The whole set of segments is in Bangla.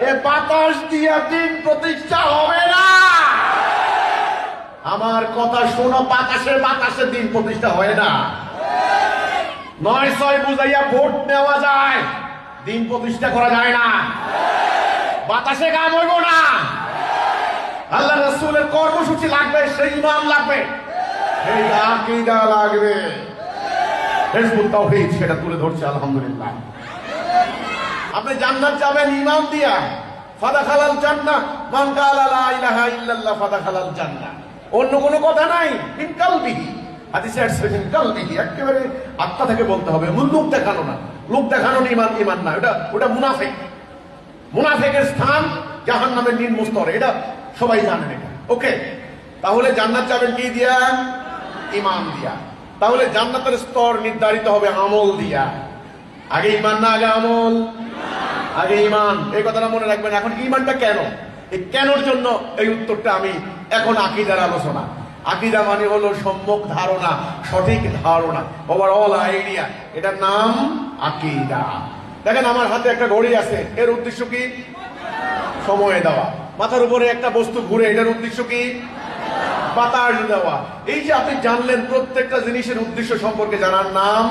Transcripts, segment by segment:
এ বাতাস দিয়া দিন প্রতিষ্ঠা হবে না। আমার কথা শোনো, বাতাসে বাতাসে দিন প্রতিষ্ঠা হয় না। ৯-৬ বুঝাইয়া ভোট নেওয়া যায়, দিন প্রতিষ্ঠা করা যায় না। বাতাসে কাম হইব না। আল্লাহ রাসূলের কর্মসূচি লাগবে, সেই ইমান লাগবে, সেই আকীদা লাগবে। হিজবুত তাওহীদ সেটা তুলে ধরছে, আলহামদুলিল্লাহ। আপনি জান্নাত যাবেন ঈমান দিয়া, ফাদাখালাল জান্নাহ মান ক্বালা লা ইলাহা ইল্লাল্লাহ ফাদাখালাল জান্নাহ। অন্য কোনো কথা নাই। মিন কালবিহি, হাদিসে আসছে মিন কালবিহি, একেবারে আত্মা থেকে বলতে হবে, লোক দেখানো না। লোক দেখানো ঈমান, ঈমান না, ওটা মুনাফিক। মুনাফিকের স্থান জাহান্নামের নিম্ন স্তরে, এটা সবাই জানেন এটা। ওকে, তাহলে জান্নাত যাবেন কি দিয়া? ঈমান দিয়া। তাহলে জান্নাতের স্তর নির্ধারিত হবে আমল দিয়া। আগে ঈমান না আগে আমল? আগে ঈমান। এই কথাটা মনে রাখবেন। এখন ঈমানটা কেন, এই কেনর জন্য এই উত্তরটা আমি এখন আকীদার আলোচনা। আকীদা মানে হলো সম্যক ধারণা, সঠিক ধারণা, ওভারঅল আইডিয়া, এটার নাম আকীদা। দেখেন আমার হাতে একটা ঘড়ি আছে, এর উদ্দেশ্য কি? সময় দেওয়া। মাথার উপরে একটা বস্তু ঘুরে, এটার উদ্দেশ্য কি? বাতাস দেওয়া। এই যে আপনি জানলেন, প্রত্যেকটা জিনিসের উদ্দেশ্য সম্পর্কে জানার নাম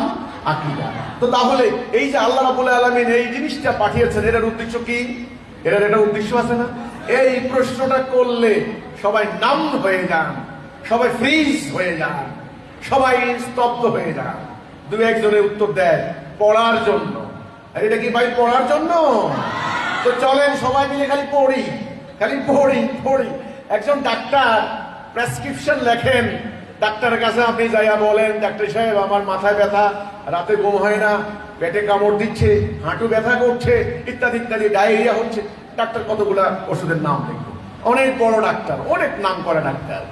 আকীদা। তো তাহলে এই যে আল্লাহ রাব্বুল আলামিন এই জিনিসটা পাঠিয়েছেন, এটার উদ্দেশ্য কি? এটার একটা উদ্দেশ্য আছে না? এই প্রশ্নটা করলে সবাই নাম হয়ে যান, সবাই ফ্রিজ হয়ে যান, সবাই স্তব্ধ হয়ে যান। দু একজনের উত্তর দেয় পড়ার জন্য। আর এটা কি ভাই পড়ার জন্য? তো চলেন সবাই মিলে খালি পড়ি, খালি পড়ি পড়ি। একজন ডাক্তার প্রেসক্রিপশন লেখেন, ডাক্তারের কাছে আপনি যাইয়া বলেন, ডাক্তার সাহেব আমার মাথায় ব্যথা, রাতে ঘুম হয় না, পেটে কামড় দিচ্ছে, হাঁটু ব্যথা করছে, ইত্যাদি ইত্যাদি, ডায়রিয়া হচ্ছে। ডাক্তার কতগুলা ওষুধের নাম দেখবে, অনেক বড় ডাক্তার, অনেক নাম করে ডাক্তার।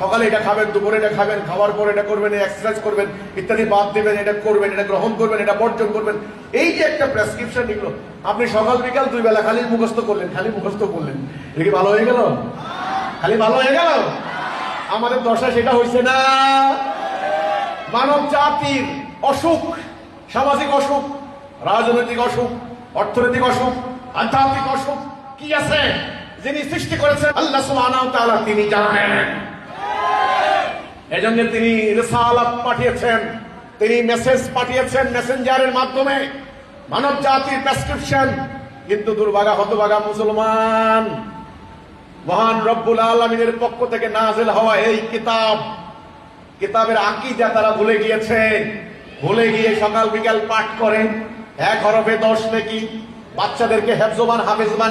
সকালে এটা খাবেন, দুপুরে এটা খাবেন, খাওয়ার পর এটা করবেন, এক্সারসাইজ করবেন, ইত্যাদি বাদ দেবেন, এটা করবেন, এটা গ্রহণ করবেন, এটা বর্জন করবেন। এই যে একটা প্রেসক্রিপশন নিল, আপনি সকাল বিকাল 2 বেলা খালি মুখস্থ করলেন, খালি মুখস্থ করলেন, এটা কি ভালো হয়ে গেল? খালি ভালো হয়ে গেল? আমাদের দশা সেটা হয়েছে না। মানব জাতির অসুখ, সামাজিক অসুখ, রাজনৈতিক অসুখ, অর্থনৈতিক অসুখ, আধ্যাত্মিক অসুখ কি আছে? যিনি সৃষ্টি করেছেন আল্লাহ সুবহানাহু ওয়া তাআলা, তিনি জানেন। এজন্য তিনি রিসালাত পাঠিয়েছেন, তিনি মেসেজ পাঠিয়েছেন মেসেঞ্জারের মাধ্যমে, মানব জাতির প্রেসক্রিপশন। কিন্তু দুর্ভাগা হতভাগা মুসলমান, মহান রব্বুল আলামিনের পক্ষ থেকে নাযিল হওয়া এই কিতাবের আকীদা তারা ভুলে গিয়েছে। ভুলে গিয়ে সকাল বিকাল পাঠ করে, 1 হরফে 10 নেকি, বাচ্চাদেরকে হেফজবান হাফেজবান